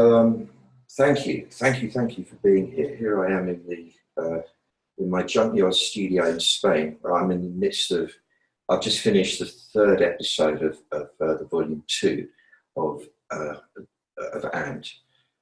Um, thank you for being here. Here I am in the in my junkyard studio in Spain. I'm in the midst of. I've just finished the third episode of the volume two of uh, Ant,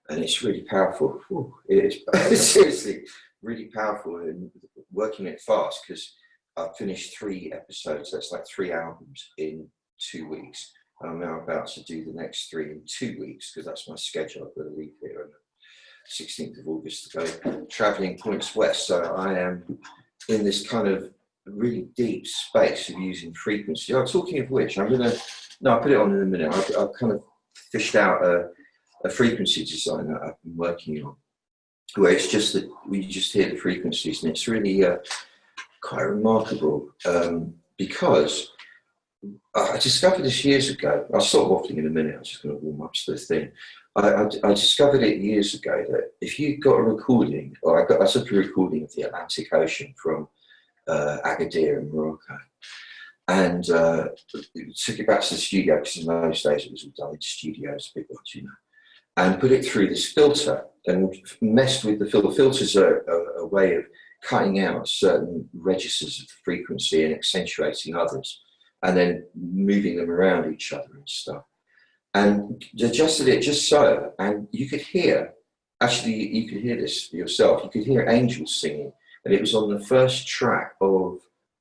and it's really powerful. Whew, it is seriously really powerful and working it fast because I've finished three episodes. That's like three albums in 2 weeks. I'm now about to do the next three in 2 weeks because that's my schedule. I've got to leave here on the 16th of August to go travelling points west. So I am in this kind of really deep space of using frequency. Oh, talking of which, I'll put it on in a minute. I've kind of fished out a frequency design that I've been working on, where it's just that we just hear the frequencies, and it's really quite remarkable because I discovered this years ago. I'll stop waffling in a minute. I'm just going to warm up to the thing. I discovered it years ago that if you got a recording, or I took a recording of the Atlantic Ocean from Agadir in Morocco, and took it back to the studio because in those days it was all done in studios, big ones, you know, and put it through this filter and messed with the filter. Filters are a way of cutting out certain registers of frequency and accentuating others, and then moving them around each other and stuff. And adjusted it just so, and you could hear, actually you could hear this yourself, you could hear angels singing, and it was on the first track of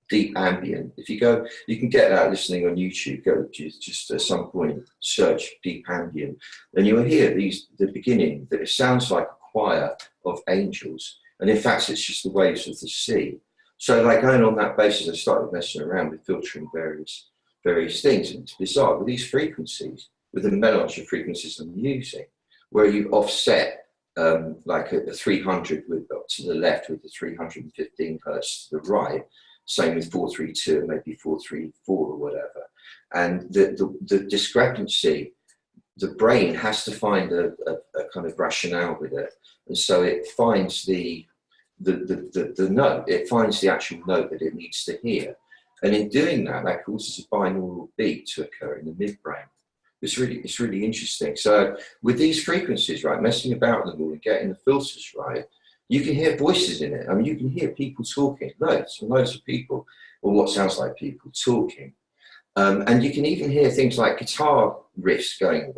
Deep Ambient. If you go, you can get that listening on YouTube, go just at some point, search Deep Ambient, and you'll hear the beginning, that it sounds like a choir of angels, and in fact it's just the waves of the sea. So like going on that basis, I started messing around with filtering various things. And it's bizarre with these frequencies, with the melange of frequencies I'm using, where you offset like a 300 with to the left with the 315 hertz to the right, same with 432 and maybe 434 or whatever. And the discrepancy, the brain has to find a kind of rationale with it. And so it finds the note, it finds the actual note that it needs to hear. And in doing that, that causes a binaural beat to occur in the midbrain. It's really interesting. So with these frequencies, right, messing about with them all and getting the filters right, you can hear voices in it. I mean, you can hear people talking, loads and loads of people, or what sounds like people talking. And you can even hear things like guitar riffs going,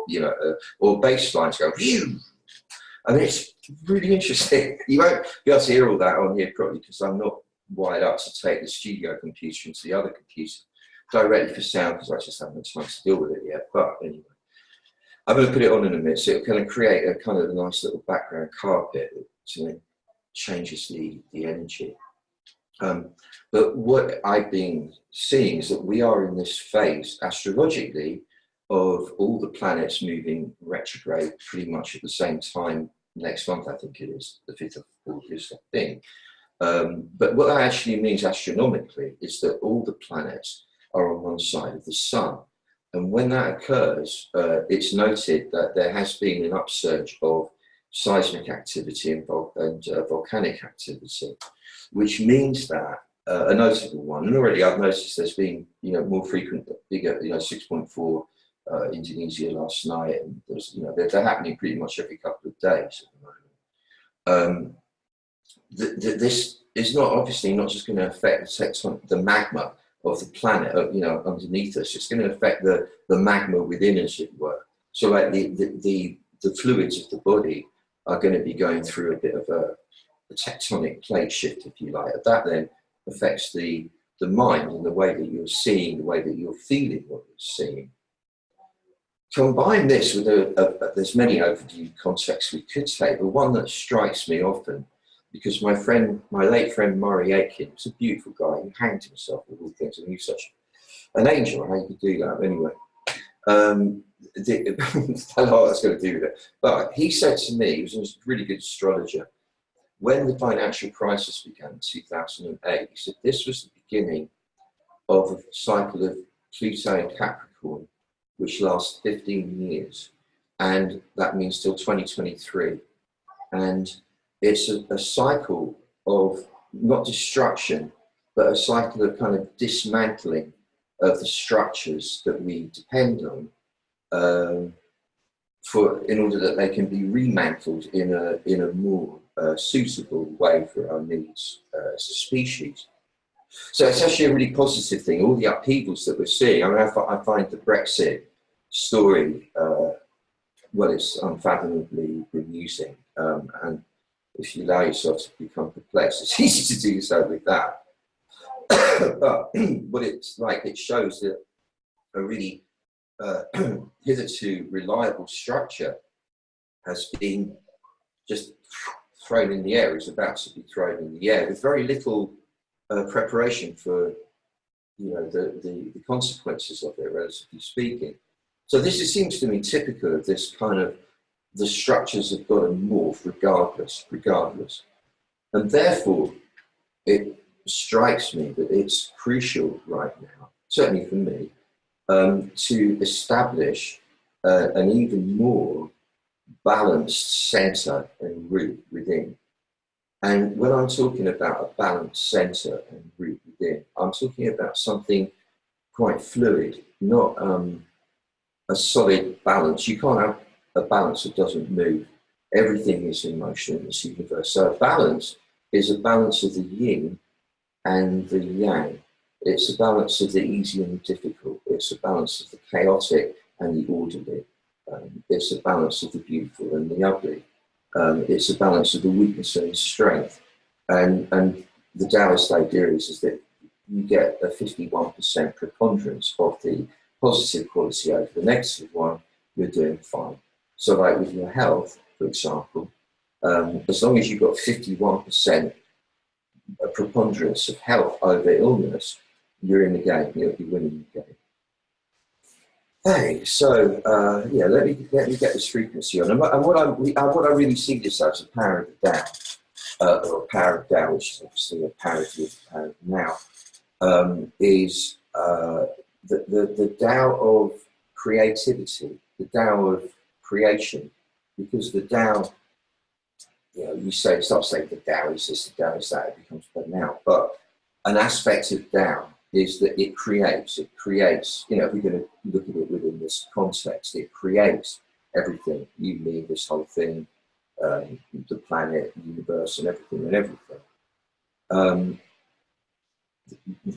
you know, or bass lines going, phew. I mean, it's really interesting. You won't be able to hear all that on here probably because I'm not wired up to take the studio computer into the other computer directly for sound because I just haven't had time to deal with it yet. But anyway, I'm going to put it on in a minute so it'll kind of create a kind of a nice little background carpet that changes the energy. But what I've been seeing is that we are in this phase astrologically of all the planets moving retrograde pretty much at the same time next month, I think it is, the 5th of August, I think. But what that actually means astronomically is that all the planets are on one side of the sun. And when that occurs, it's noted that there has been an upsurge of seismic activity and volcanic activity, which means that a notable one, and already I've noticed there's been, you know, more frequent, bigger, you know, 6.4 Indonesia last night, and there's, you know, they're happening pretty much every couple of days at the moment. This is not obviously not just going to affect the magma of the planet, you know, underneath us. It's going to affect the magma within, as it were. So like the fluids of the body are going to be going through a bit of a tectonic plate shift, if you like. That then affects the mind and the way that you're seeing, the way that you're feeling what you're seeing. Combine this with there's many overdue contexts we could take, but one that strikes me often, because my late friend Murray Aitken was a beautiful guy. He hanged himself with all things, and he was such an angel. How you could do that anyway? I don't know what that's going to do with it. But he said to me, he was a really good astrologer, when the financial crisis began in 2008, he said this was the beginning of a cycle of Pluto and Capricorn, which lasts 15 years. And that means till 2023. And it's a cycle of not destruction, but a cycle of kind of dismantling of the structures that we depend on in order that they can be remantled in a more suitable way for our needs as a species. So it's actually a really positive thing. All the upheavals that we're seeing. I mean, I find the Brexit story, well, it's unfathomably bemusing. And if you allow yourself to become perplexed, it's easy to do so with that. But what it's like, it shows that a really hitherto reliable structure has been just thrown in the air, is about to be thrown in the air with very little preparation for, you know, the consequences of it, relatively speaking. So this seems to me typical of this kind of, the structures have got to morph regardless. And therefore, it strikes me that it's crucial right now, certainly for me, to establish an even more balanced centre and root within. And when I'm talking about a balanced centre and root within, I'm talking about something quite fluid, not a solid balance. You can't have a balance that doesn't move. Everything is in motion in this universe. So a balance is a balance of the yin and the yang. It's a balance of the easy and the difficult. It's a balance of the chaotic and the orderly. It's a balance of the beautiful and the ugly. It's a balance of the weakness and the strength. And the Taoist idea is that you get a 51% preponderance of the positive quality over the negative one, you're doing fine. So like with your health, for example, as long as you've got 51% a preponderance of health over illness, you're in the game, you're winning the game. Hey, so yeah, let me get this frequency on. And what I really see this as a power of the Tao, or a power of Tao, which is obviously a parody of the power of now, is the Tao of creativity, the Tao of creation, because the Tao, you know, you start saying the Tao is this, the Tao is that, it becomes banal. But an aspect of Tao is that it creates, you know, if we're going to look at it within this context, it creates everything, you, me, this whole thing, the planet, the universe, and everything.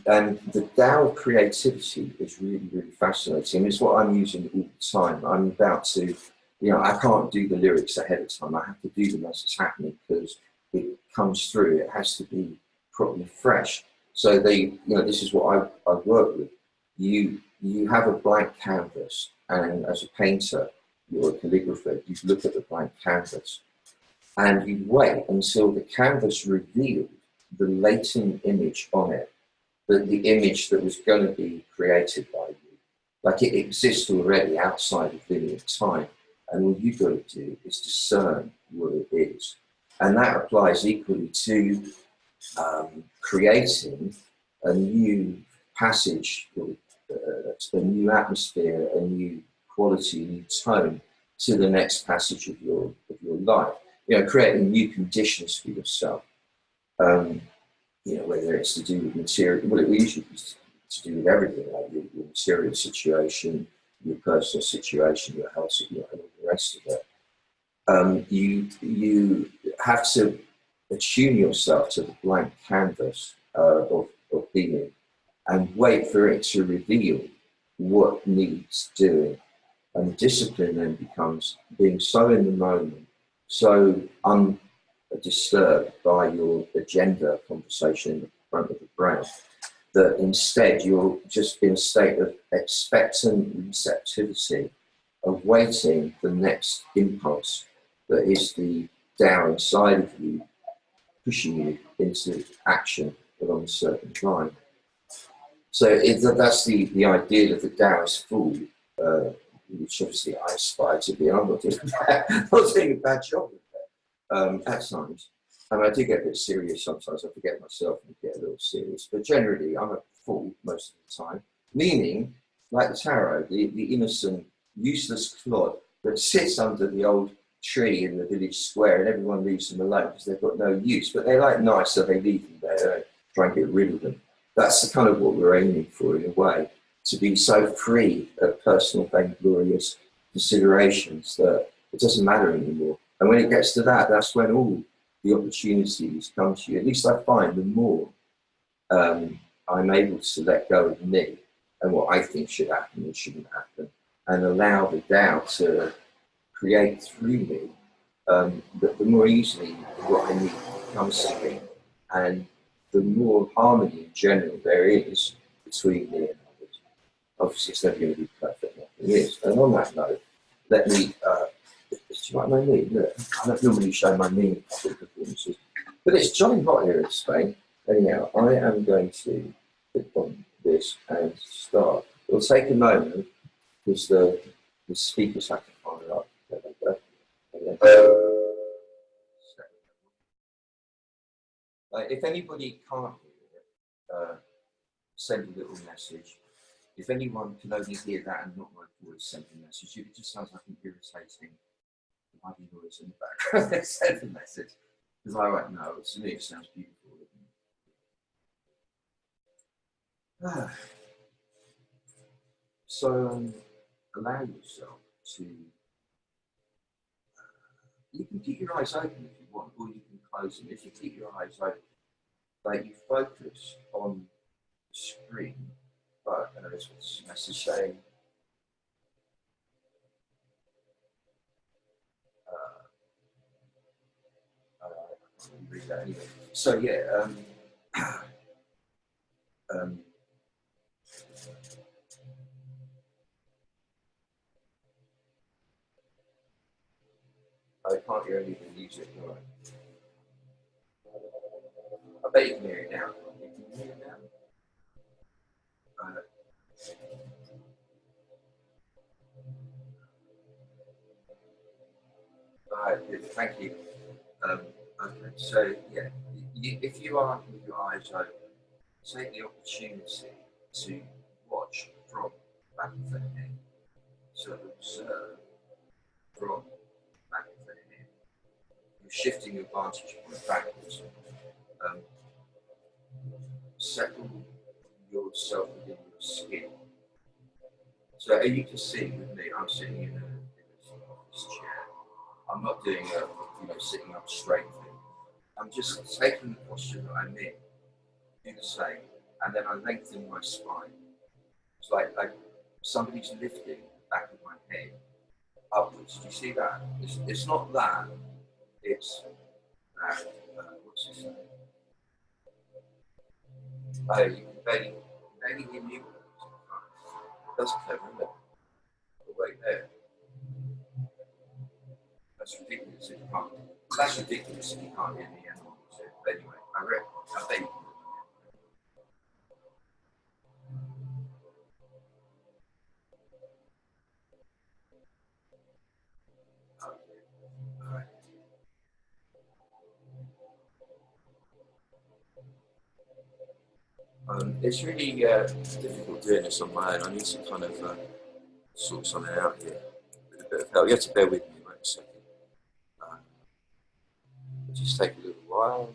And the Tao of creativity is really, really fascinating. It's what I'm using all the time. I'm about to, you know, I can't do the lyrics ahead of time. I have to do them as it's happening because it comes through. It has to be properly fresh. So you know, this is what I work with. You have a blank canvas, and as a painter, you're a calligrapher, you look at the blank canvas, and you wait until the canvas revealed the latent image on it, the image that was going to be created by you. Like it exists already outside of linear time, and all you've got to do is discern what it is. And that applies equally to creating a new passage, a new atmosphere, a new quality, a new tone to the next passage of your life. You know, creating new conditions for yourself. You know, whether it's to do with material, well, it usually is to do with everything, like your material situation, your personal situation, your health, and all the rest of it. You have to attune yourself to the blank canvas of being and wait for it to reveal what needs doing. And discipline then becomes being so in the moment, so undisturbed by your agenda conversation in the front of the brain, that instead you're just in a state of expectant receptivity, awaiting the next impulse that is the Tao inside of you, pushing you into action along a certain line. So that's the ideal of the Taoist fool, which obviously I aspire to be. I'm not doing a bad job with that at times. And I do get a bit serious sometimes. I forget myself and get a little serious. But generally, I'm a fool most of the time. Meaning, like the tarot, the innocent, useless clod that sits under the old tree in the village square and everyone leaves them alone because they've got no use. But they're like nice, so they leave them there. They don't try and get rid of them. That's the kind of what we're aiming for in a way, to be so free of personal vainglorious considerations that it doesn't matter anymore. And when it gets to that, that's when all the opportunities come to you. At least I find the more I'm able to let go of me and what I think should happen and shouldn't happen, and allow the Tao to create through me, the more easily what I need comes to me, and the more harmony in general there is between me and others. Obviously, it's never going to be perfect, nothing is. And on that note, let me, do you like my knee? Look, I don't normally show my knee in public performances, but it's jolly hot here in Spain. Anyhow, I am going to click on this and start. It'll take a moment because the speakers have to fire up. There they go. And then, if anybody can't hear it, send a little message. If anyone can only hear that and not my voice, send a message. It just sounds like an irritating bloody noise in the background. Send a message. Because I won't know. To me, it sounds beautiful. So allow yourself to, you can keep your eyes open if you want, or you can close them. If you keep your eyes open, like you focus on the screen, but as this message saying, I can't read that anyway. So yeah, I can't hear any of the music, right? I bet you can hear it now. You can hear it now? Good, thank you. Okay, so yeah, if you are with your eyes open, take the opportunity to watch from the back of the head, to observe from the back of the head. You're shifting your vantage point backwards. Settle yourself within your skin. So as you can see with me, I'm sitting in this chair. I'm not doing a sitting up straight thing. I'm just taking the posture that I'm in, do the same, and then I lengthen my spine. It's like somebody's lifting the back of my head upwards. Do you see that? It's not that. It's that. What's his name? Oh, you can barely hear me. That's clever, isn't it? But wait there. That's ridiculous if you can't. That's ridiculous if you can't hear me anymore. But anyway, I bet you. It's really difficult doing this on my own. I need to kind of sort something out here with a bit of help. You have to bear with me, wait a second. It'll just take a little while.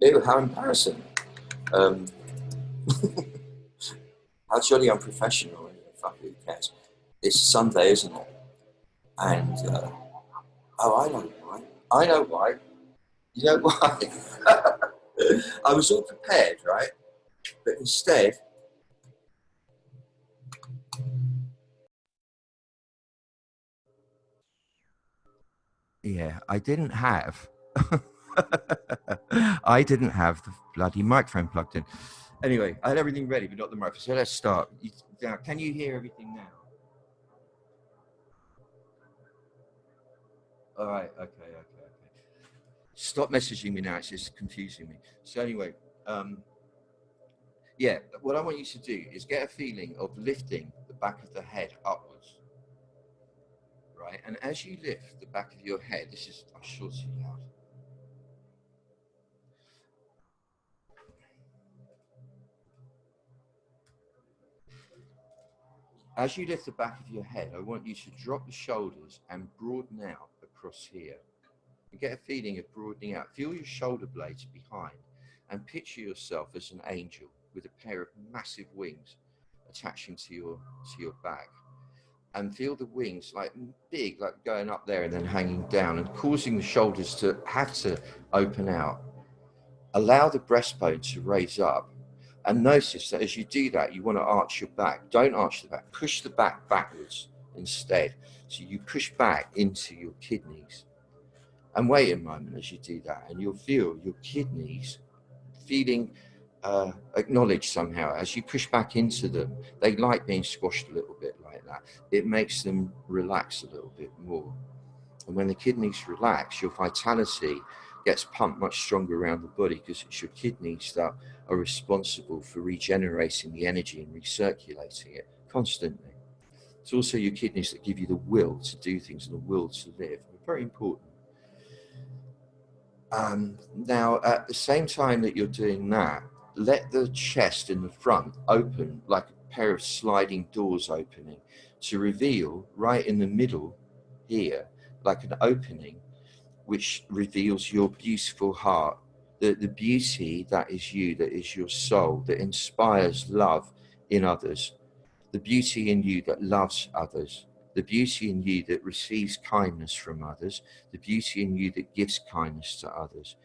Ew, how embarrassing. How jolly unprofessional. Fuck it, who cares? It's Sunday, isn't it? And, oh, I know why. I know why. You know why? I was all prepared, right? But instead, yeah, I didn't have I didn't have the bloody microphone plugged in. Anyway, I had everything ready, but not the microphone. So let's start. Now, can you hear everything now? All right. Okay. Stop messaging me now. It's just confusing me. So anyway, yeah, what I want you to do is get a feeling of lifting the back of the head upwards. Right. And as you lift the back of your head, I'm sure it's too loud. As you lift the back of your head, I want you to drop the shoulders and broaden out across here. And get a feeling of broadening out. Feel your shoulder blades behind and picture yourself as an angel with a pair of massive wings attaching to your back. And feel the wings like big, like going up there and then hanging down and causing the shoulders to have to open out. Allow the breastbone to raise up. And notice that as you do that, you want to arch your back. Don't arch the back. Push the back backwards instead. So you push back into your kidneys. And wait a moment as you do that. And you'll feel your kidneys feeling acknowledged somehow. As you push back into them, they like being squashed a little bit like that. It makes them relax a little bit more. And when the kidneys relax, your vitality gets pumped much stronger around the body, because it's your kidneys that are responsible for regenerating the energy and recirculating it constantly. It's also your kidneys that give you the will to do things and the will to live. They're very important. Now, at the same time that you're doing that, let the chest in the front open like a pair of sliding doors opening to reveal right in the middle here, like an opening, which reveals your beautiful heart, the beauty that is you, that is your soul, that inspires love in others, the beauty in you that loves others, the beauty in you that receives kindness from others, the beauty in you that gives kindness to others.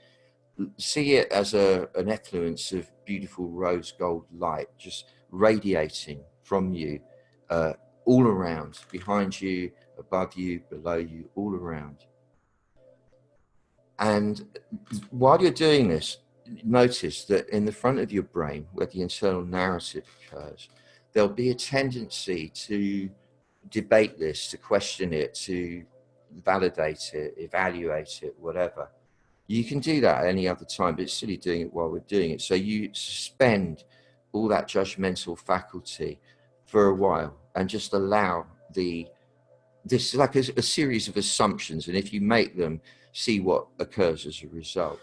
See it as an effluence of beautiful rose gold light just radiating from you, all around, behind you, above you, below you, all around. And while you're doing this, notice that in the front of your brain, where the internal narrative occurs, there'll be a tendency to debate this, to question it, to validate it, evaluate it, whatever. You can do that at any other time, but it's silly doing it while we're doing it. So you suspend all that judgmental faculty for a while and just allow this like a series of assumptions, and if you make them, see what occurs as a result.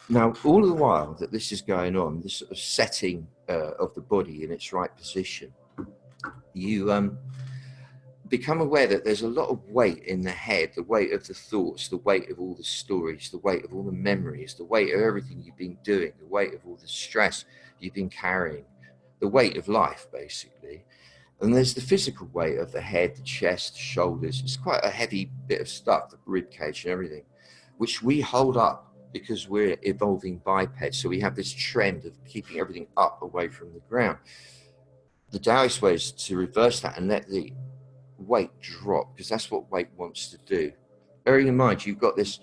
Now, all the while that this is going on, this sort of setting of the body in its right position, you become aware that there's a lot of weight in the head, the weight of the thoughts, the weight of all the stories, the weight of all the memories, the weight of everything you've been doing, the weight of all the stress you've been carrying, the weight of life, basically. And there's the physical weight of the head, the chest, the shoulders. It's quite a heavy bit of stuff, the rib cage and everything, which we hold up because we're evolving bipeds. So we have this trend of keeping everything up away from the ground. The Taoist way is to reverse that and let the weight drop, because that's what weight wants to do. Bearing in mind, you've got this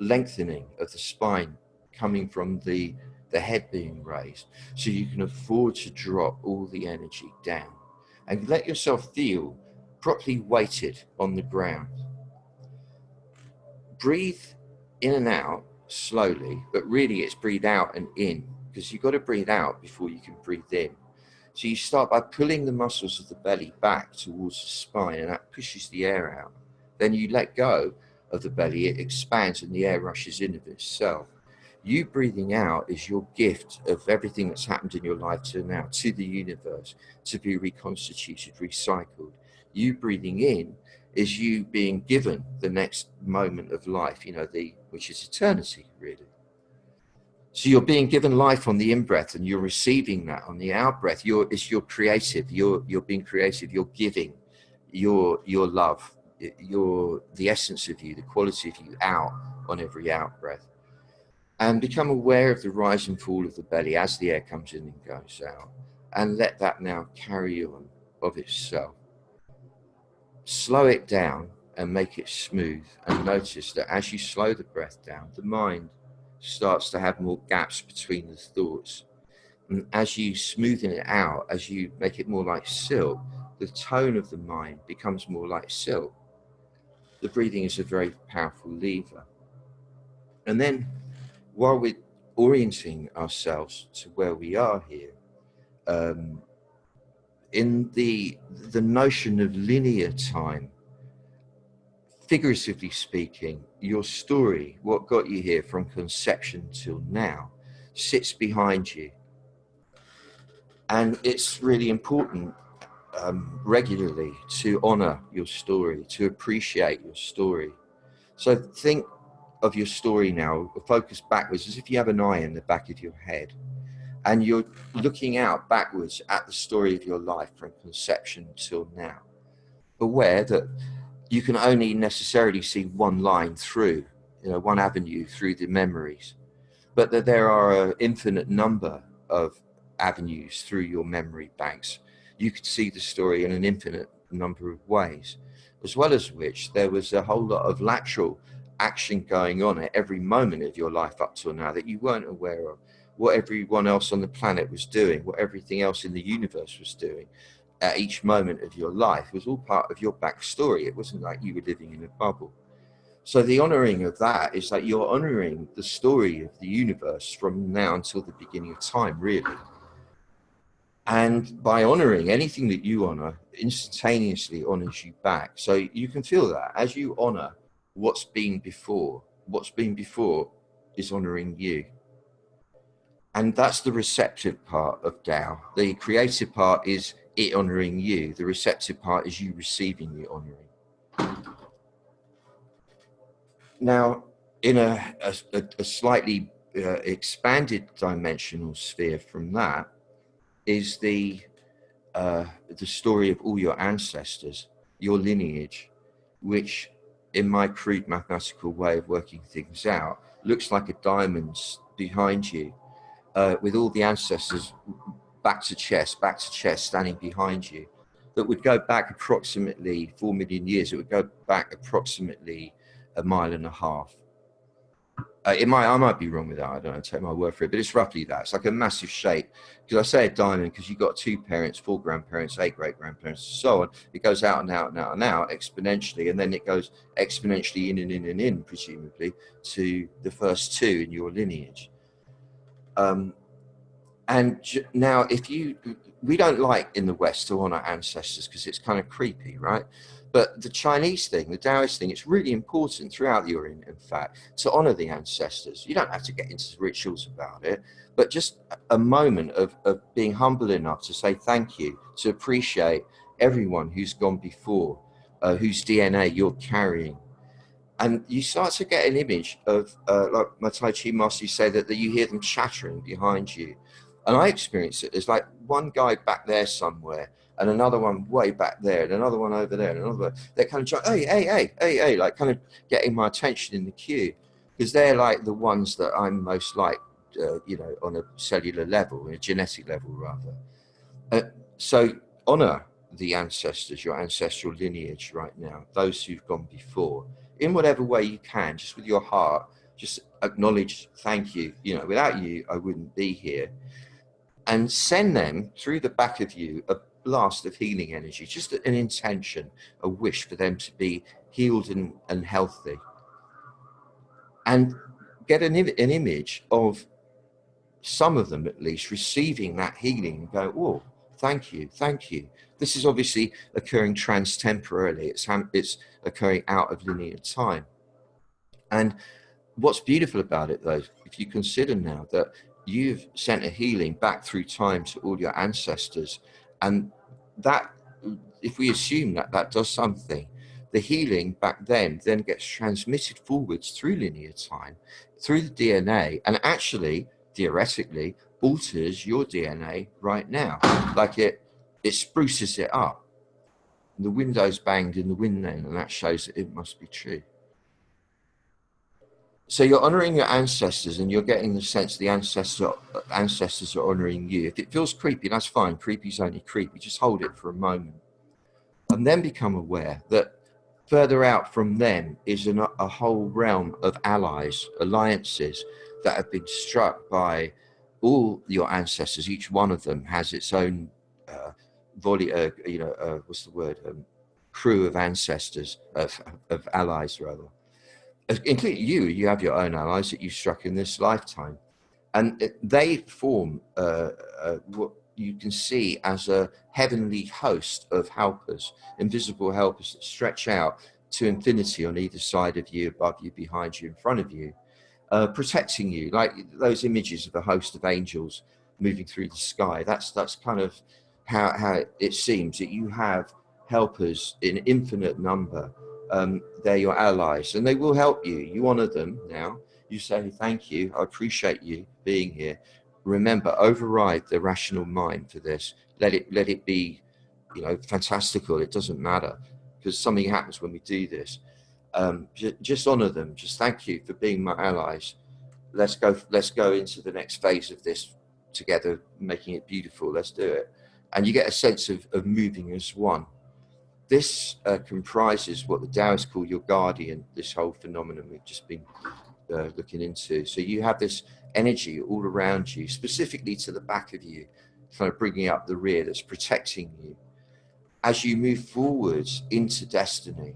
lengthening of the spine coming from the head being raised, so you can afford to drop all the energy down and let yourself feel properly weighted on the ground. Breathe in and out slowly, but really it's breathe out and in, because you've got to breathe out before you can breathe in. So you start by pulling the muscles of the belly back towards the spine, and that pushes the air out. Then you let go of the belly, it expands and the air rushes in of itself. You breathing out is your gift of everything that's happened in your life to now, to the universe, to be reconstituted, recycled. You breathing in is you being given the next moment of life, which is eternity, really. So you're being given life on the in-breath, and you're receiving that on the out-breath. You're creative. You're being creative. You're giving your love, the essence of you, the quality of you out on every out-breath. And become aware of the rise and fall of the belly as the air comes in and goes out. And let that now carry on of itself. Slow it down and make it smooth. And notice that as you slow the breath down, the mind starts to have more gaps between the thoughts. And as you smoothen it out, as you make it more like silk, the tone of the mind becomes more like silk. The breathing is a very powerful lever. And then while we're orienting ourselves to where we are here, in the notion of linear time, figuratively speaking, your story, what got you here from conception till now, sits behind you. And it's really important regularly to honor your story, to appreciate your story. So think of your story now, focus backwards as if you have an eye in the back of your head. and you're looking out backwards at the story of your life from conception till now, aware that you can only necessarily see one line through, one avenue through the memories, but that there are an infinite number of avenues through your memory banks. You could see the story in an infinite number of ways, as well as which there was a whole lot of lateral action going on at every moment of your life up till now that you weren't aware of. What everyone else on the planet was doing, what everything else in the universe was doing at each moment of your life was all part of your backstory. It wasn't like you were living in a bubble. So the honoring of that is like you're honoring the story of the universe from now until the beginning of time, really. And by honoring anything that you honor, instantaneously honors you back. So you can feel that as you honor what's been before is honoring you. And that's the receptive part of Tao. The creative part is it honoring you. The receptive part is you receiving the honoring. Now, in a slightly expanded dimensional sphere from that is the story of all your ancestors, your lineage, which in my crude mathematical way of working things out, looks like a diamond behind you, with all the ancestors back to chest, standing behind you, that would go back approximately 4 million years. It would go back approximately 1.5 miles. I might be wrong with that. I don't know, take my word for it, but it's roughly that. It's like a massive shape. Because I say a diamond because you've got 2 parents, 4 grandparents, 8 great-grandparents, and so on. It goes out and out and out and out exponentially, and then it goes exponentially in and in and in, presumably, to the first 2 in your lineage. And now, we don't like in the West to honor ancestors because it's kind of creepy, right? But the Chinese thing, the Taoist thing, it's really important throughout the Orient, in fact, to honor the ancestors. You don't have to get into rituals about it, but just a moment of being humble enough to say thank you, to appreciate everyone who's gone before, whose DNA you're carrying. And you start to get an image of, like my Tai Chi master say, that you hear them chattering behind you. And I experience it as like one guy back there somewhere, and another one way back there, and another one over there, and another one. They're kind of trying, hey, like kind of getting my attention in the queue, because they're like the ones that I'm most like, on a cellular level, a genetic level rather. So honor the ancestors, your ancestral lineage right now, those who've gone before, in whatever way you can, just with your heart, just acknowledge, thank you. Without you, I wouldn't be here. And send them through the back of you a blast of healing energy, just an intention, a wish for them to be healed and healthy. And get an image of some of them at least receiving that healing and go, oh, thank you. This is obviously occurring trans-temporally. It's occurring out of linear time. And what's beautiful about it, though, if you consider now that you've sent a healing back through time to all your ancestors, and that, if we assume that does something, the healing back then gets transmitted forwards through linear time, through the DNA, and actually, theoretically, alters your DNA right now. Like it spruces it up. The window's banged in the wind then, and that shows that it must be true. So you're honoring your ancestors, and you're getting the sense the ancestors are honoring you. If it feels creepy, that's fine. Creepy's only creepy. Just hold it for a moment. And then become aware that further out from them is a whole realm of allies, alliances that have been struck by all your ancestors. Each one of them has its own crew of ancestors, of allies rather. Including you have your own allies that you struck in this lifetime, and they form what you can see as a heavenly host of helpers, invisible helpers that stretch out to infinity on either side of you, above you, behind you, in front of you, protecting you, like those images of a host of angels moving through the sky. That's kind of how it seems that you have helpers in infinite number. They're your allies, and they will help you. You honor them now. You say, thank you, I appreciate you being here. remember, override the rational mind for this. Let it be, fantastical. It doesn't matter, because something happens when we do this. Just honor them. Just thank you for being my allies. Let's go into the next phase of this together, making it beautiful. Let's do it. And you get a sense of moving as one. This comprises what the Taoists call your guardian, this whole phenomenon we've just been looking into. So you have this energy all around you, specifically to the back of you, kind of bringing up the rear, that's protecting you. As you move forwards into destiny,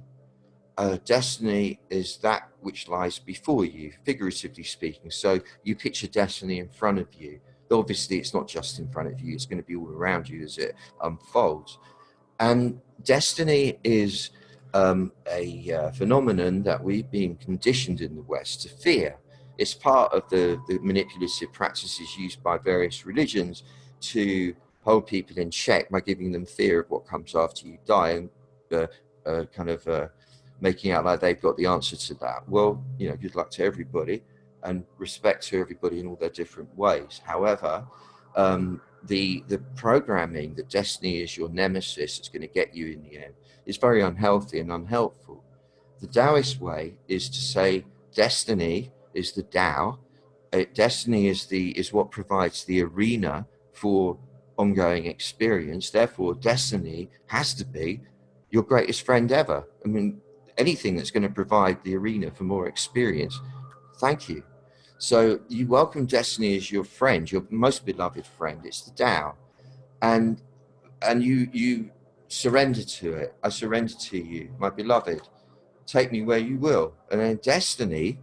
destiny is that which lies before you, figuratively speaking. So you picture destiny in front of you. Obviously, it's not just in front of you, it's going to be all around you as it unfolds. And destiny is a phenomenon that we've been conditioned in the West to fear. It's part of the manipulative practices used by various religions to hold people in check by giving them fear of what comes after you die, and making out like they've got the answer to that. Well, good luck to everybody, and respect to everybody in all their different ways. However, the programming that destiny is your nemesis, it's going to get you in the end, is very unhealthy and unhelpful. The Taoist way is to say destiny is the Tao. Destiny is what provides the arena for ongoing experience. Therefore, destiny has to be your greatest friend ever. I mean, anything that's going to provide the arena for more experience, thank you. So you welcome destiny as your friend, your most beloved friend. It's the Tao, and you surrender to it. I surrender to you, my beloved. Take me where you will. And then destiny,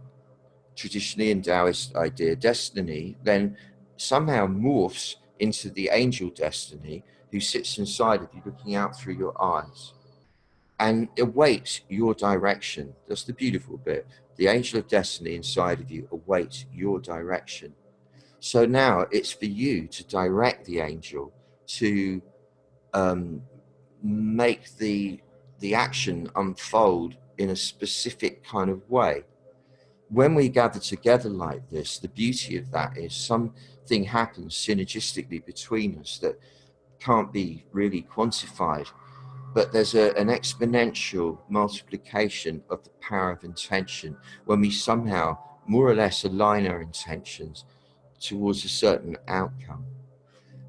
traditionally in Taoist idea, destiny then somehow morphs into the angel destiny, who sits inside of you, looking out through your eyes, and awaits your direction. That's the beautiful bit. The angel of destiny inside of you awaits your direction. So now it's for you to direct the angel to make the action unfold in a specific kind of way. When we gather together like this, the beauty of that is something happens synergistically between us that can't be really quantified. But there's an exponential multiplication of the power of intention when we somehow more or less align our intentions towards a certain outcome.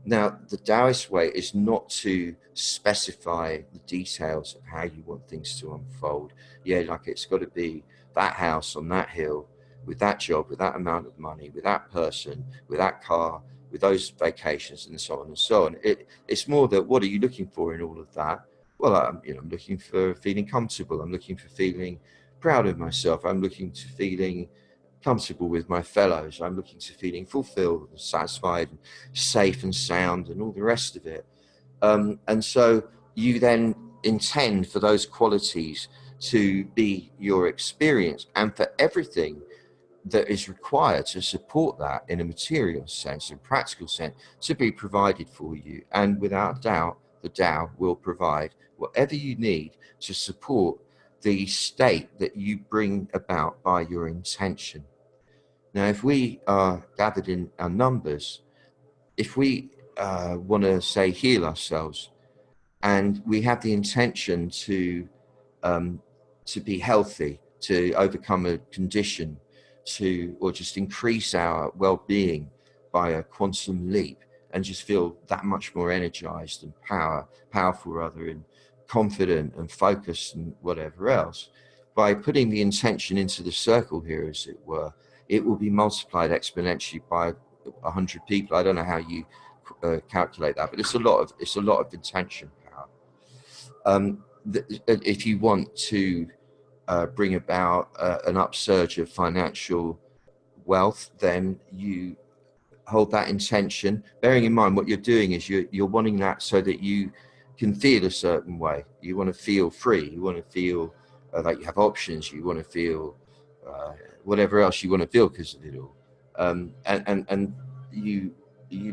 Now, the Taoist way is not to specify the details of how you want things to unfold. Yeah, like it's got to be that house on that hill, with that job, with that amount of money, with that person, with that car, with those vacations, and so on and so on. It's more that, what are you looking for in all of that? Well, I'm looking for feeling comfortable. I'm looking for feeling proud of myself. I'm looking to feeling comfortable with my fellows. I'm looking to feeling fulfilled and satisfied and safe and sound and all the rest of it. And so you then intend for those qualities to be your experience, and for everything that is required to support that in a material sense, in practical sense, to be provided for you. And without doubt, the Tao will provide whatever you need to support the state that you bring about by your intention. Now, if we are gathered in our numbers, if we want to say heal ourselves, and we have the intention to be healthy, to overcome a condition, or just increase our well-being by a quantum leap, and just feel that much more energized and powerful rather, and confident and focused and whatever else, by putting the intention into the circle here, as it were, it will be multiplied exponentially by 100 people. I don't know how you calculate that, but it's a lot of intention power. If you want to bring about an upsurge of financial wealth, then you hold that intention, bearing in mind what you're doing is you're wanting that so that you can feel a certain way. You want to feel free. You want to feel like you have options. You want to feel whatever else you want to feel because of it all. And you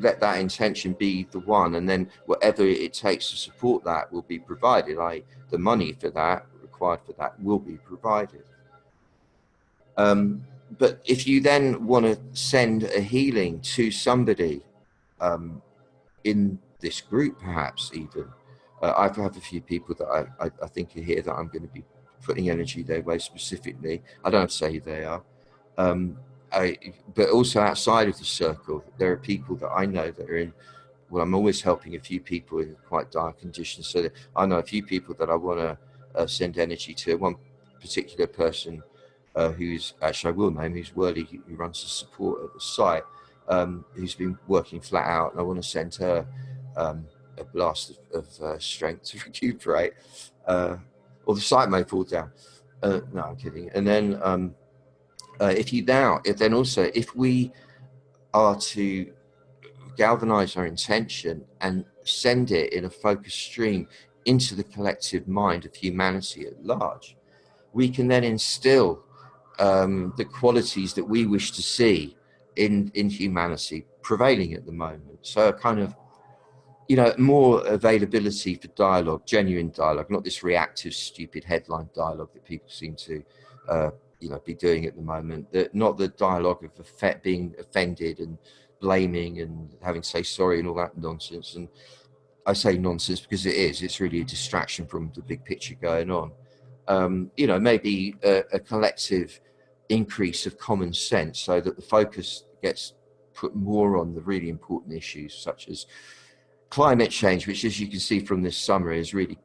let that intention be the one, and then whatever it takes to support that will be provided. Like the money for that required for that will be provided. but if you then want to send a healing to somebody in this group, perhaps even, I have a few people that I think are here that I'm going to be putting energy their way specifically. I don't have to say who they are. But also outside of the circle, there are people that I know that are in, well, I'm always helping a few people in quite dire conditions. So that I know a few people that I want to send energy to. One particular person who's, actually I will name, who's Whirly, who runs the support at the site, who's been working flat out, and I want to send her a blast of strength to recuperate, or the site may fall down. No, I'm kidding. And then if we are to galvanize our intention and send it in a focused stream into the collective mind of humanity at large, we can then instill the qualities that we wish to see in humanity prevailing at the moment. So a kind of, more availability for dialogue, genuine dialogue, not this reactive, stupid headline dialogue that people seem to, be doing at the moment. Not the dialogue of being offended and blaming and having to say sorry and all that nonsense. And I say nonsense because it is. It's really a distraction from the big picture going on. Maybe a collective increase of common sense so that the focus gets put more on the really important issues such as climate change, which, as you can see from this summary, is really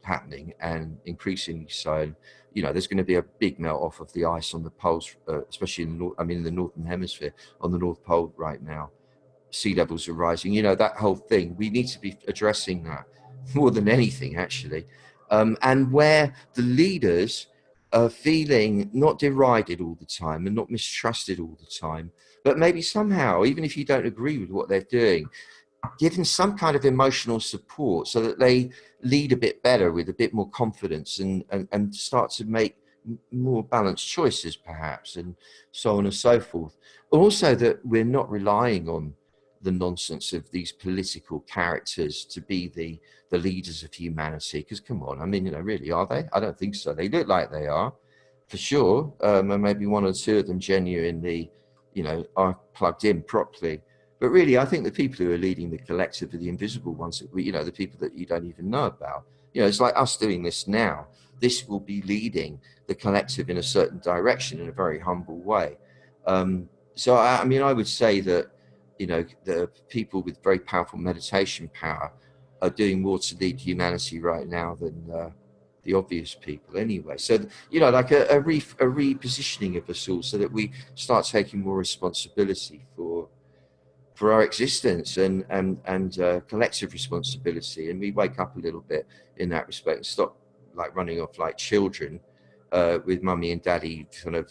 happening and increasingly so. There's going to be a big melt off of the ice on the poles, especially in the northern hemisphere, on the North Pole right now. Sea levels are rising. That whole thing. We need to be addressing that more than anything, actually. And where the leaders are feeling not derided all the time and not mistrusted all the time, but maybe somehow, even if you don't agree with what they're doing, given some kind of emotional support so that they lead a bit better with a bit more confidence and start to make more balanced choices, perhaps, and so on and so forth. Also, that we're not relying on the nonsense of these political characters to be the leaders of humanity, because come on, really, are they? I don't think so. They look like they are, for sure, and maybe one or two of them genuinely, are plugged in properly. But really, I think the people who are leading the collective are the invisible ones that the people that you don't even know about. It's like us doing this now. This will be leading the collective in a certain direction in a very humble way. So, I would say that, the people with very powerful meditation power are doing more to lead humanity right now than the obvious people anyway. So, like a repositioning of us all so that we start taking more responsibility for our existence and collective responsibility, and we wake up a little bit in that respect and stop like running off like children with mummy and daddy kind of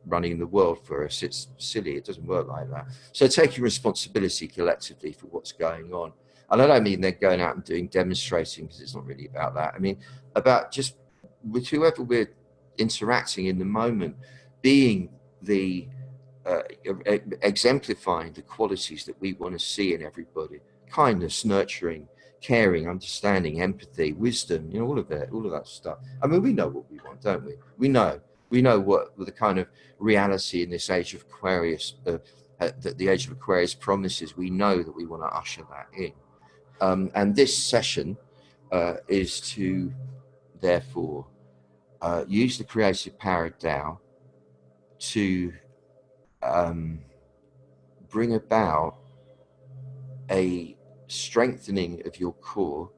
running the world for us. It's silly. It doesn't work like that. So taking responsibility collectively for what's going on. And I don't mean they're going out and doing demonstrating, because it's not really about that. I mean about just with whoever we're interacting in the moment, being the exemplifying the qualities that we want to see in everybody: kindness, nurturing, caring, understanding, empathy, wisdom, all of that stuff. We know what we want, don't we? We know what the kind of reality in this age of Aquarius, that the age of Aquarius promises. We know that we want to usher that in. And this session is to, therefore, use the creative power of Tao to bring about a strengthening of your core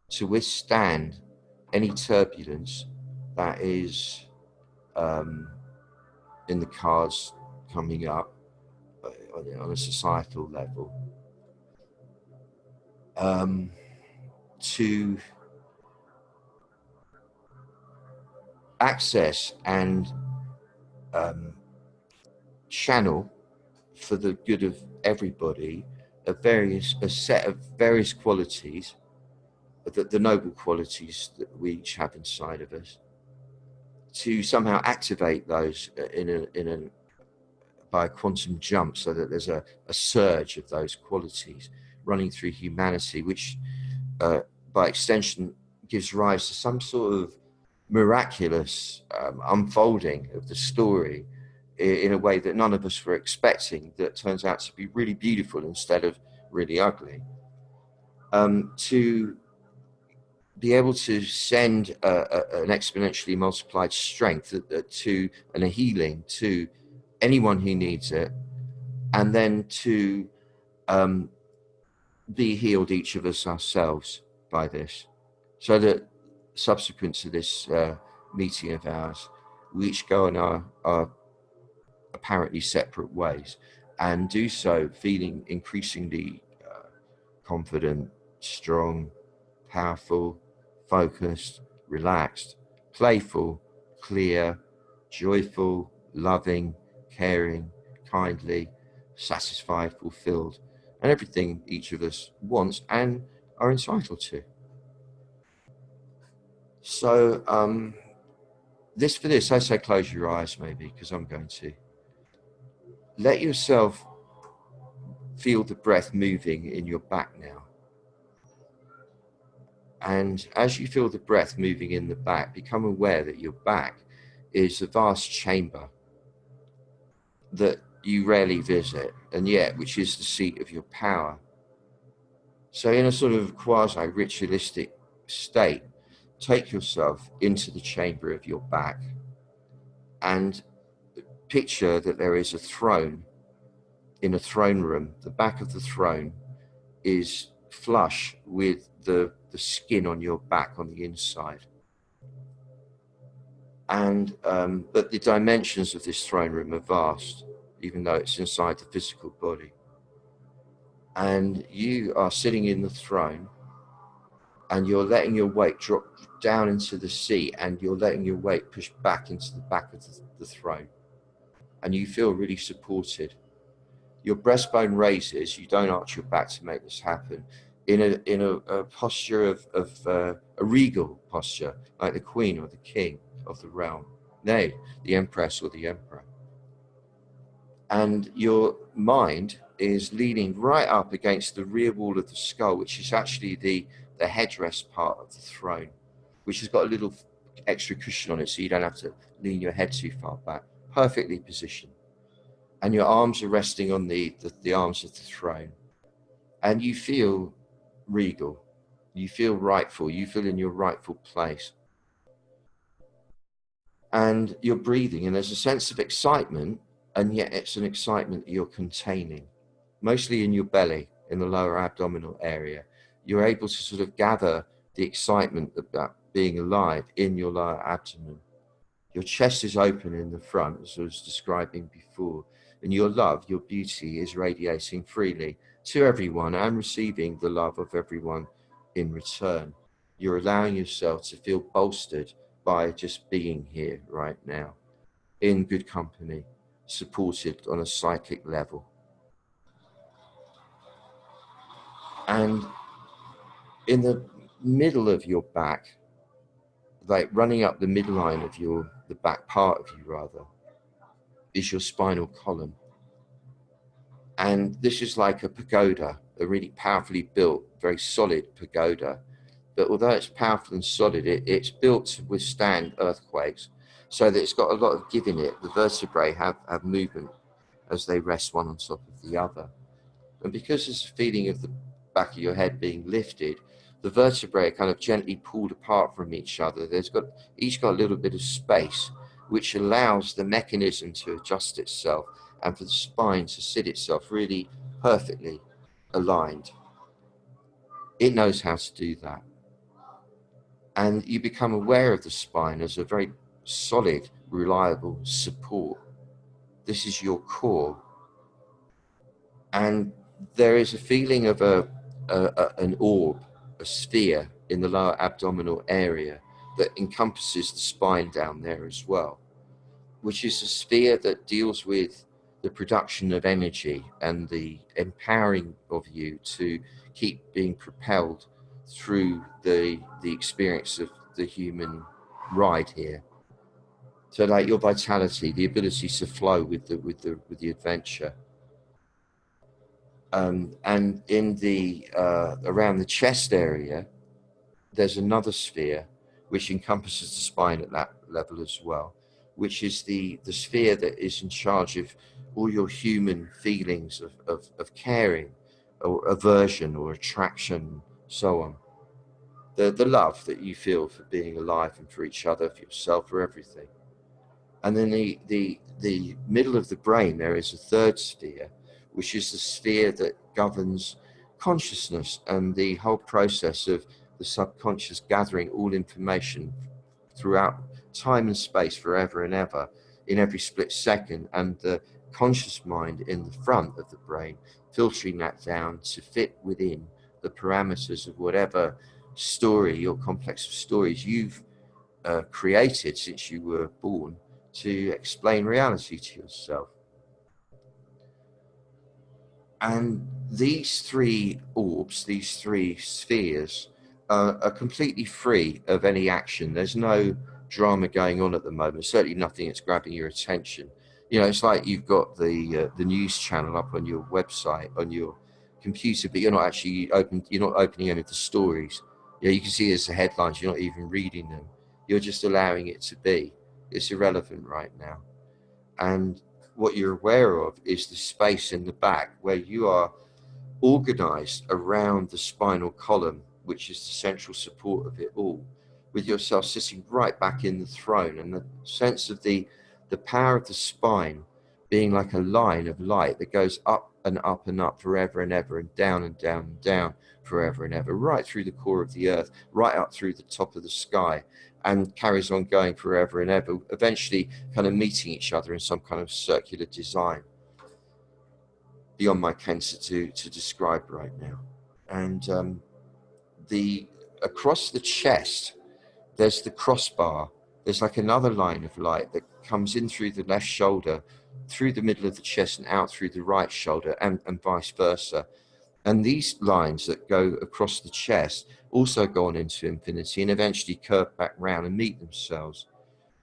to withstand any turbulence that is in the cards coming up on a societal level, to access and channel for the good of everybody a set of various qualities, the noble qualities that we each have inside of us, to somehow activate those by a quantum jump, so that there's a surge of those qualities running through humanity, which by extension gives rise to some sort of miraculous unfolding of the story in a way that none of us were expecting, that turns out to be really beautiful instead of really ugly. To be able to send an exponentially multiplied strength to and a healing to anyone who needs it, and then to be healed, each of us ourselves, by this, so that subsequent to this meeting of ours, we each go in our apparently separate ways, and do so feeling increasingly confident, strong, powerful, focused, relaxed, playful, clear, joyful, loving, caring, kindly, satisfied, fulfilled, and everything each of us wants and are entitled to. So for this, I say close your eyes maybe, because I'm going to. Let yourself feel the breath moving in your back now. And as you feel the breath moving in the back, become aware that your back is a vast chamber that you rarely visit, and yet which is the seat of your power. So in a sort of quasi-ritualistic state, take yourself into the chamber of your back and picture that there is a throne in a throne room. The back of the throne is flush with the skin on your back on the inside. And but the dimensions of this throne room are vast, even though it's inside the physical body. And you are sitting in the throne, and you're letting your weight drop down into the seat, and you're letting your weight push back into the back of the throne. And you feel really supported. Your breastbone raises. You don't arch your back to make this happen. In a posture of a regal posture, like the queen or the king of the realm, nay, the empress or the emperor. And your mind is leaning right up against the rear wall of the skull, which is actually the headrest part of the throne, which has got a little extra cushion on it, so you don't have to lean your head too far back. Perfectly positioned. And your arms are resting on the arms of the throne. And you feel regal. You feel rightful. You feel in your rightful place. And you're breathing, and there's a sense of excitement, and yet it's an excitement that you're containing, mostly in your belly, in the lower abdominal area. You're able to sort of gather the excitement of that being alive in your lower abdomen. Your chest is open in the front, as I was describing before, and your love, your beauty is radiating freely to everyone and receiving the love of everyone in return. You're allowing yourself to feel bolstered by just being here right now, in good company, supported on a psychic level. And in the middle of your back, like running up the midline of the back part of you rather, is your spinal column. And this is like a pagoda, a really powerfully built, very solid pagoda. But although it's powerful and solid, it's built to withstand earthquakes, so that it's got a lot of give in it. The vertebrae have movement as they rest one on top of the other. And because there's a feeling of the back of your head being lifted, the vertebrae are kind of gently pulled apart from each other. Each got a little bit of space, which allows the mechanism to adjust itself and for the spine to sit itself really perfectly aligned. It knows how to do that. And you become aware of the spine as a very solid, reliable support. This is your core. And there is a feeling of an orb, a sphere in the lower abdominal area that encompasses the spine down there as well, which is a sphere that deals with the production of energy and the empowering of you to keep being propelled through the experience of the human ride here. So like your vitality, the ability to flow with the adventure. And in the around the chest area, there's another sphere which encompasses the spine at that level as well, which is the sphere that is in charge of all your human feelings of caring or aversion or attraction, so on. The love that you feel for being alive and for each other, for yourself, for everything. And then the middle of the brain, there is a third sphere, which is the sphere that governs consciousness and the whole process of the subconscious gathering all information throughout time and space forever and ever in every split second, and the conscious mind in the front of the brain filtering that down to fit within the parameters of whatever story or complex of stories you've created since you were born to explain reality to yourself. And these three orbs, these three spheres, are completely free of any action. There's no drama going on at the moment, certainly nothing that's grabbing your attention. You know, it's like you've got the news channel up on your website, on your computer, but you're not actually you're not opening any of the stories. You know, you can see there's the headlines, you're not even reading them. You're just allowing it to be. It's irrelevant right now. And what you're aware of is the space in the back where you are organized around the spinal column, which is the central support of it all, with yourself sitting right back in the throne, and the sense of the power of the spine being like a line of light that goes up and up and up forever and ever, and down and down and down forever and ever, right through the core of the earth, right up through the top of the sky, and carries on going forever and ever, eventually kind of meeting each other in some kind of circular design beyond my ken to describe right now. And across the chest, there's the crossbar. There's like another line of light that comes in through the left shoulder, through the middle of the chest and out through the right shoulder, and vice versa. And these lines that go across the chest also go on into infinity and eventually curve back round and meet themselves.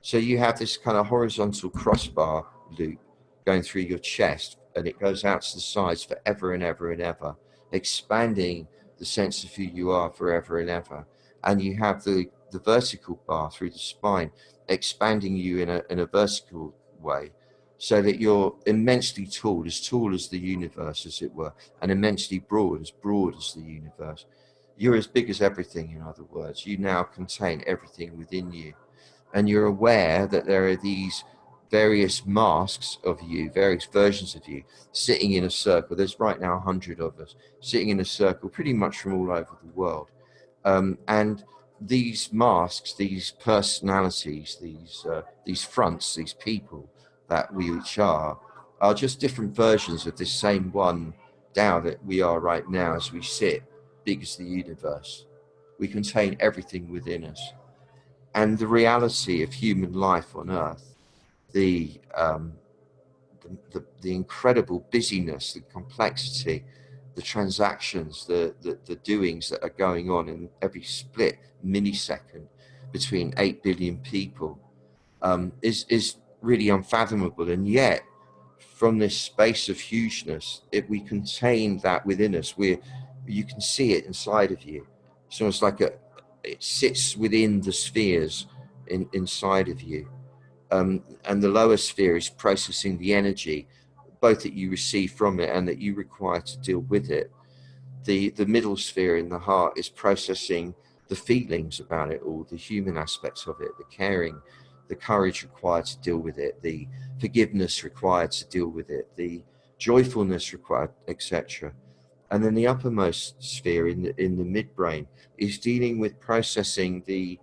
So you have this kind of horizontal crossbar loop going through your chest, and it goes out to the sides forever and ever and ever, expanding the sense of who you are forever and ever. And you have the vertical bar through the spine, expanding you in a vertical way, so that you're immensely tall as the universe, as it were, and immensely broad as the universe. You're as big as everything, in other words. You now contain everything within you. And you're aware that there are these various masks of you, various versions of you, sitting in a circle. There's right now 100 of us sitting in a circle, pretty much from all over the world. And these masks, these personalities, these fronts, these people that we each are just different versions of this same one Tao that we are right now as we sit, big as the universe. We contain everything within us. And the reality of human life on Earth, the incredible busyness, the complexity, the transactions, the doings that are going on in every split millisecond between 8 billion people is really unfathomable. And yet, from this space of hugeness, if we contain that within us, you can see it inside of you. So it's like it sits within the spheres inside of you. And the lower sphere is processing the energy, both that you receive from it and that you require to deal with it. The middle sphere in the heart is processing the feelings about it all, the human aspects of it, the caring, the courage required to deal with it, the forgiveness required to deal with it, the joyfulness required, etc. And then the uppermost sphere in the midbrain is dealing with processing the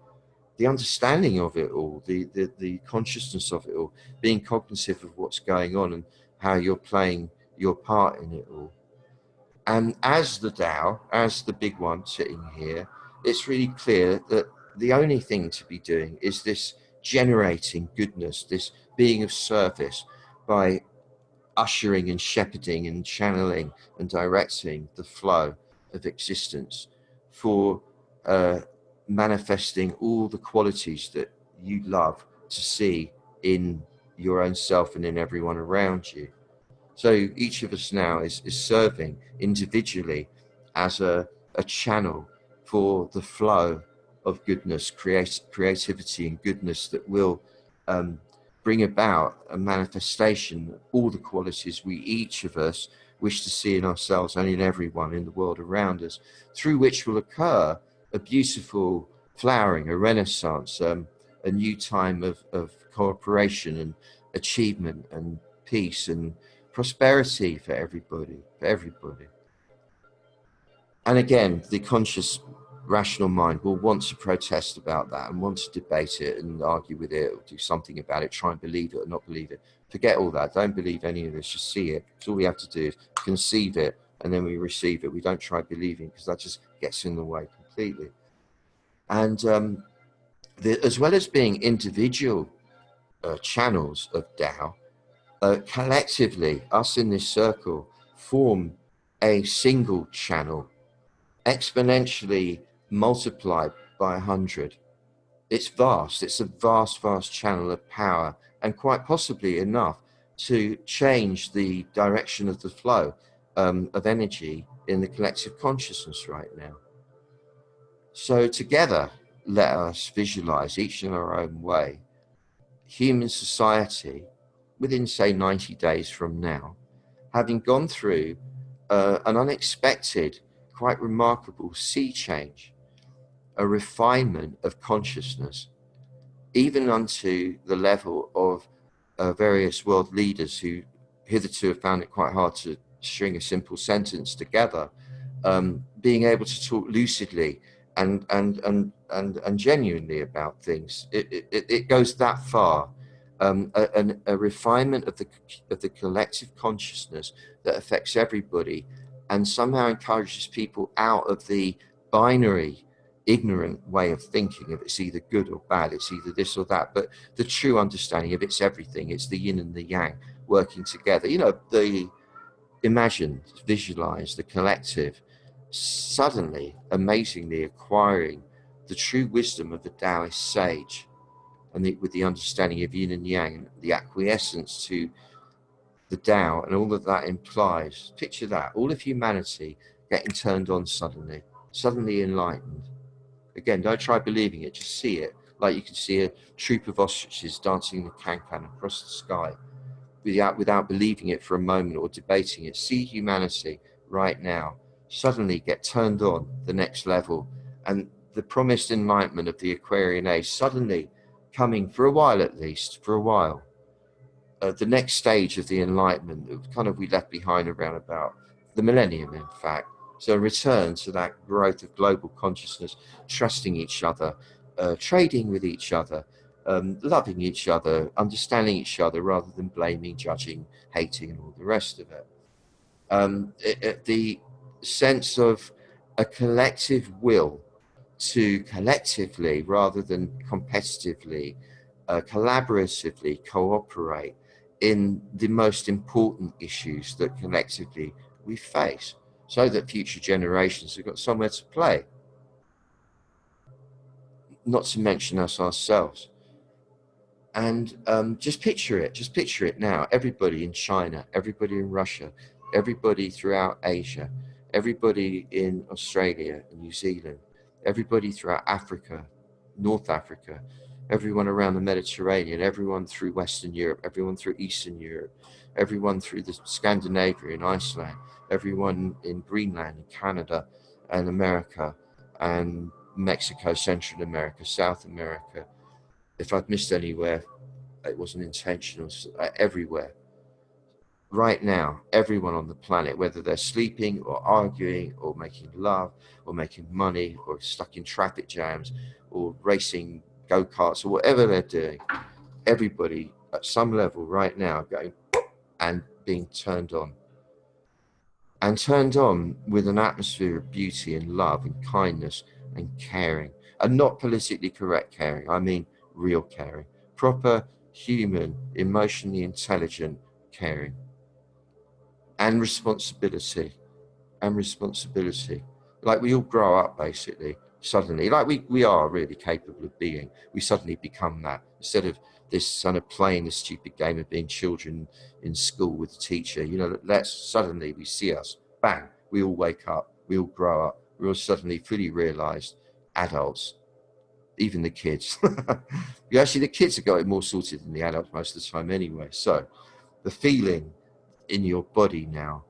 understanding of it all, the consciousness of it all, being cognitive of what's going on and how you're playing your part in it all. And as the Tao, as the big one sitting here, it's really clear that the only thing to be doing is this generating goodness, this being of service by ushering and shepherding and channeling and directing the flow of existence for manifesting all the qualities that you love to see in your own self and in everyone around you. So each of us now is serving individually as a channel for the flow of goodness, creativity and goodness that will bring about a manifestation of all the qualities we, each of us, wish to see in ourselves and in everyone in the world around us, through which will occur a beautiful flowering, a renaissance, a new time of cooperation and achievement and peace and prosperity for everybody, And again, the conscious, rational mind will want to protest about that and want to debate it and argue with it or do something about it, try and believe it or not believe it. Forget all that. Don't believe any of this. Just see it. Because all we have to do is conceive it and then we receive it. We don't try believing because that just gets in the way completely. And as well as being individual channels of Tao, collectively, us in this circle form a single channel, exponentially multiplied by 100. It's vast. It's a vast, vast channel of power, and quite possibly enough to change the direction of the flow of energy in the collective consciousness right now. So together, let us visualize, each in our own way, human society within, say, 90 days from now, having gone through an unexpected, quite remarkable sea change, a refinement of consciousness, even unto the level of various world leaders who hitherto have found it quite hard to string a simple sentence together, being able to talk lucidly and genuinely about things. It goes that far. A refinement of the collective consciousness that affects everybody and somehow encourages people out of the binary, ignorant way of thinking of it's either good or bad, it's either this or that, but the true understanding of it's everything, it's the yin and the yang working together. Imagine, visualize the collective suddenly, amazingly acquiring the true wisdom of the Taoist sage, and with the understanding of yin and yang, and the acquiescence to the Tao and all that implies. Picture that, all of humanity getting turned on suddenly enlightened. Again, don't try believing it, just see it, like you can see a troop of ostriches dancing the cancan across the sky without believing it for a moment or debating it. See humanity right now suddenly get turned on the next level, and the promised enlightenment of the Aquarian age suddenly coming, for a while at least, the next stage of the enlightenment that kind of we left behind around about the millennium, in fact. So a return to that growth of global consciousness, trusting each other, trading with each other, loving each other, understanding each other rather than blaming, judging, hating, and all the rest of it. The sense of a collective will to collectively, rather than competitively, collaboratively cooperate in the most important issues that collectively we face, so that future generations have got somewhere to play. Not to mention us ourselves. And just picture it now. Everybody in China, everybody in Russia, everybody throughout Asia, everybody in Australia and New Zealand, everybody throughout Africa, North Africa, everyone around the Mediterranean, everyone through Western Europe, everyone through Eastern Europe, everyone through the Scandinavia and Iceland, everyone in Greenland and Canada and America and Mexico, Central America, South America. If I've missed anywhere, it wasn't intentional. Everywhere. Right now, everyone on the planet, whether they're sleeping or arguing or making love or making money or stuck in traffic jams or racing go-karts or whatever they're doing, everybody at some level right now going and being turned on. And turned on with an atmosphere of beauty and love and kindness and caring. And not politically correct caring, I mean real caring. Proper, human, emotionally intelligent caring. And responsibility. Like we all grow up basically, suddenly, like we are really capable of being. We suddenly become that. Instead of this kind of playing the stupid game of being children in school with the teacher, let's suddenly we see us, bang, we all wake up, we all grow up, we all suddenly fully realized adults, even the kids. Actually, the kids have got it more sorted than the adults most of the time anyway. So the feeling in your body now,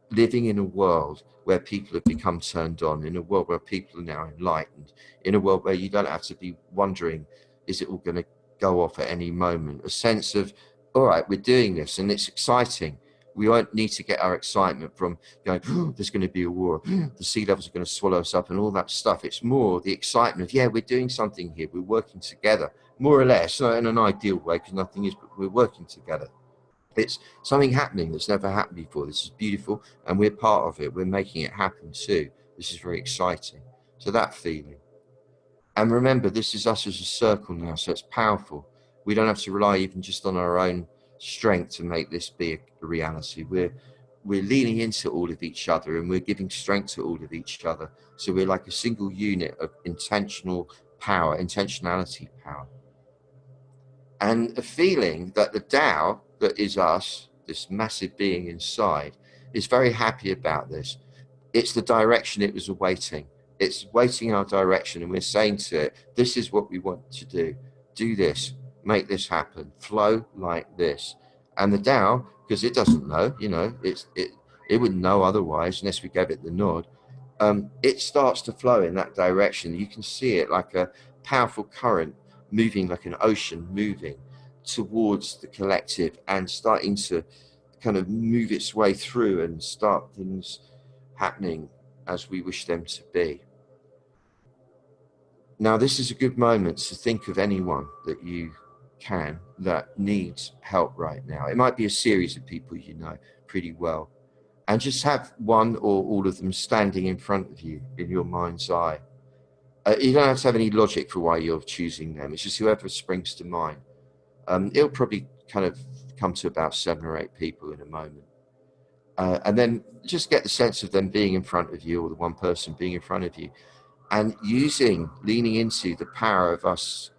living in a world where people have become turned on, in a world where people are now enlightened, in a world where you don't have to be wondering, is it all going to go off at any moment? A sense of, all right, we're doing this and it's exciting. We won't need to get our excitement from going, oh, there's going to be a war, the sea levels are going to swallow us up and all that stuff. It's more the excitement of, yeah, we're doing something here. We're working together, more or less, not in an ideal way, because nothing is, but we're working together. It's something happening that's never happened before. This is beautiful, and we're part of it. We're making it happen too. This is very exciting. So that feeling. And remember, this is us as a circle now, so it's powerful. We don't have to rely even just on our own strength to make this be a reality. We're leaning into all of each other, and we're giving strength to all of each other. So we're like a single unit of intentional power, intentionality power. And a feeling that the Tao that is us, this massive being inside, is very happy about this. It's the direction it was awaiting. It's waiting our direction, and we're saying to it, this is what we want to do. Do this, make this happen, flow like this. And the Tao, because it doesn't know, it wouldn't know otherwise unless we gave it the nod. It starts to flow in that direction. You can see it like a powerful current moving, like an ocean moving towards the collective and starting to kind of move its way through and start things happening as we wish them to be. Now, this is a good moment to think of anyone that you can that needs help right now. It might be a series of people you know pretty well, and just have one or all of them standing in front of you in your mind's eye. You don't have to have any logic for why you're choosing them. It's just whoever springs to mind. It'll probably kind of come to about 7 or 8 people in a moment. And then just get the sense of them being in front of you, or the one person being in front of you, and leaning into the power of us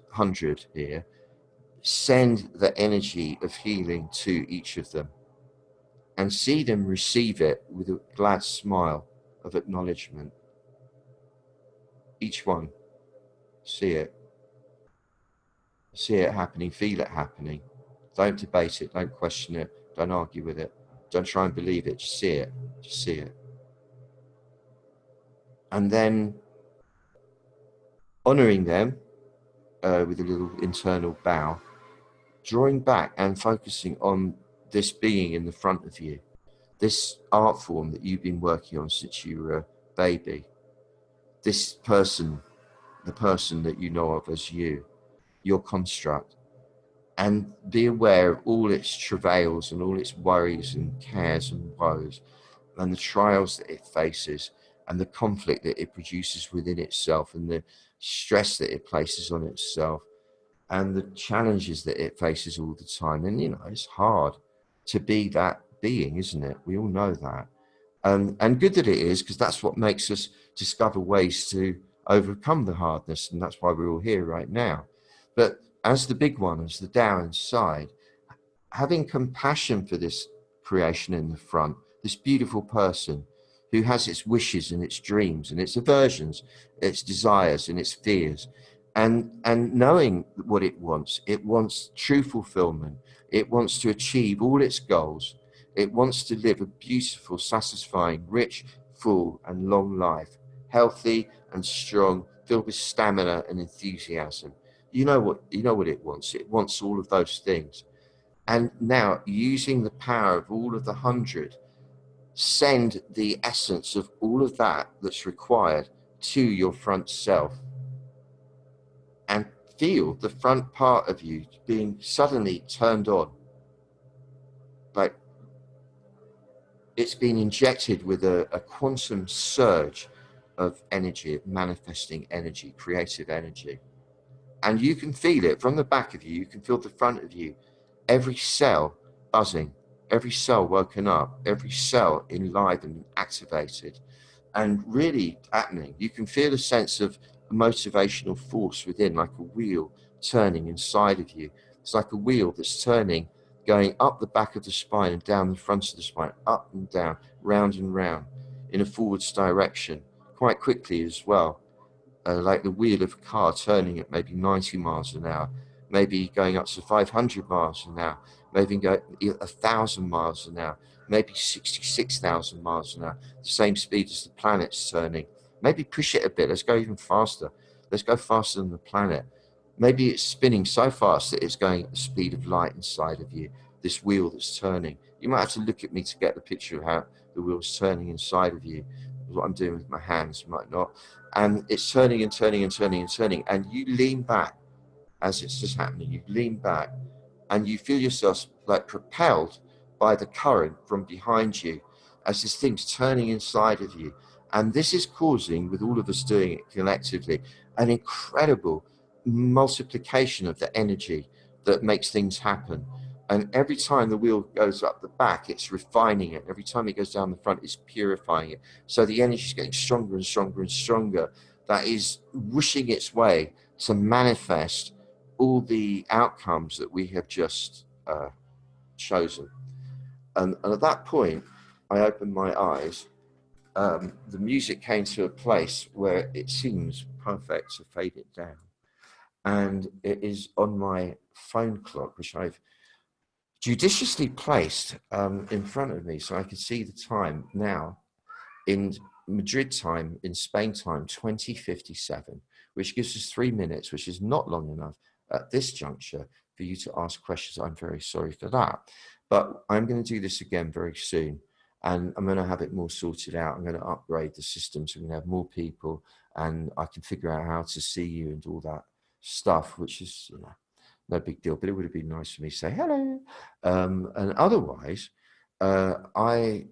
100 here, send the energy of healing to each of them and see them receive it with a glad smile of acknowledgement. Each one, see it happening, feel it happening. Don't debate it, don't question it, don't argue with it, don't try and believe it, just see it. And then honoring them with a little internal bow, drawing back and focusing on this being in the front of you, this art form that you've been working on since you were a baby, this person, the person that you know of as you, your construct, and be aware of all its travails and all its worries and cares and woes and the trials that it faces and the conflict that it produces within itself and the stress that it places on itself and the challenges that it faces all the time. And, it's hard to be that being, isn't it? We all know that. And good that it is, because that's what makes us discover ways to overcome the hardness. And that's why we're all here right now. But as the big one, as the Tao inside, having compassion for this creation in the front, this beautiful person who has its wishes and its dreams and its aversions, its desires and its fears, and knowing what it wants true fulfillment. It wants to achieve all its goals. It wants to live a beautiful, satisfying, rich, full and long life, healthy and strong, filled with stamina and enthusiasm. You know what it wants. It wants all of those things. And now, using the power of all of the 100, send the essence of all of that that's required to your front self. And feel the front part of you being suddenly turned on. Like it's been injected with a quantum surge of energy, of manifesting energy, creative energy. And you can feel it from the back of you. You can feel the front of you. Every cell buzzing, every cell woken up, every cell enlivened, activated, and really happening. You can feel a sense of a motivational force within, like a wheel turning inside of you. It's like a wheel that's turning, going up the back of the spine and down the front of the spine, up and down, round and round, in a forwards direction, quite quickly as well. like the wheel of a car turning at maybe 90 miles an hour, maybe going up to 500 miles an hour, maybe go 1,000 miles an hour, maybe 66,000 miles an hour, the same speed as the planet's turning. Maybe push it a bit. Let's go even faster. Let's go faster than the planet. Maybe it's spinning so fast that it's going at the speed of light inside of you, this wheel that's turning. You might have to look at me to get the picture of how the wheel's turning inside of you. What I'm doing with my hands might not. And it's turning and turning and turning and turning. And you lean back as it's just happening. You lean back and you feel yourself like propelled by the current from behind you as this thing's turning inside of you. And this is causing, with all of us doing it collectively, an incredible multiplication of the energy that makes things happen. And every time the wheel goes up the back, it's refining it. Every time it goes down the front, it's purifying it. So the energy is getting stronger and stronger and stronger. That is wishing its way to manifest all the outcomes that we have just chosen. And at that point, I opened my eyes. The music came to a place where it seems perfect to fade it down. And it is on my phone clock, which I've judiciously placed in front of me so I can see the time now in Madrid time, in Spain time, 20:57, which gives us 3 minutes, which is not long enough at this juncture for you to ask questions. I'm very sorry for that. But I'm going to do this again very soon. And I'm going to have it more sorted out. I'm going to upgrade the system so we can have more people and I can figure out how to see you and all that stuff, which is, you know, no big deal, but it would have been nice for me to say hello. And otherwise, I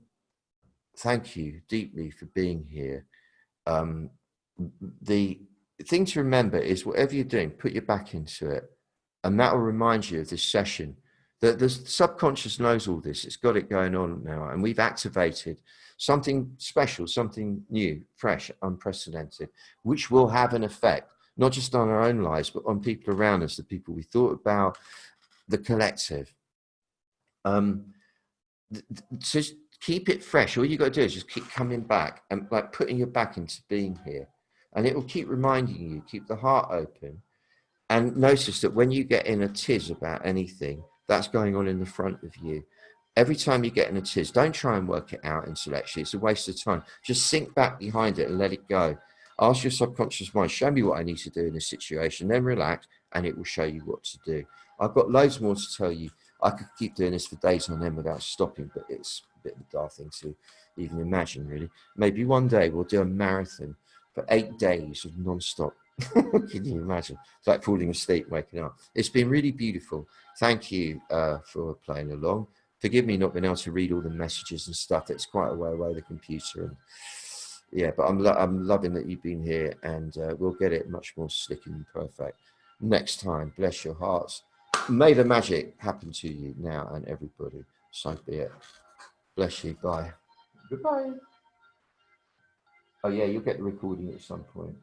thank you deeply for being here. The thing to remember is whatever you're doing, put your back into it. And that will remind you of this session. The subconscious knows all this. It's got it going on now. And we've activated something special, something new, fresh, unprecedented, which will have an effect, not just on our own lives, but on people around us, the people we thought about, the collective. So keep it fresh. All you got to do is just keep coming back and like putting your back into being here. And it will keep reminding you, keep the heart open. And notice that when you get in a tiz about anything, that's going on in the front of you. Every time you get in a tiz, don't try and work it out intellectually. It's a waste of time. Just sink back behind it and let it go. Ask your subconscious mind, show me what I need to do in this situation, then relax, and it will show you what to do. I've got loads more to tell you. I could keep doing this for days on end without stopping, but it's a bit of a daft thing to even imagine, really. Maybe one day we'll do a marathon for 8 days of non-stop. Can you imagine? It's like falling asleep, waking up. It's been really beautiful. Thank you for playing along. Forgive me not being able to read all the messages and stuff. It's quite a way away the computer. And yeah, but I'm loving that you've been here, and we'll get it much more slick and perfect next time. Bless your hearts. May the magic happen to you now and everybody. So be it. Bless you. Bye. Goodbye. Oh yeah, you'll get the recording at some point.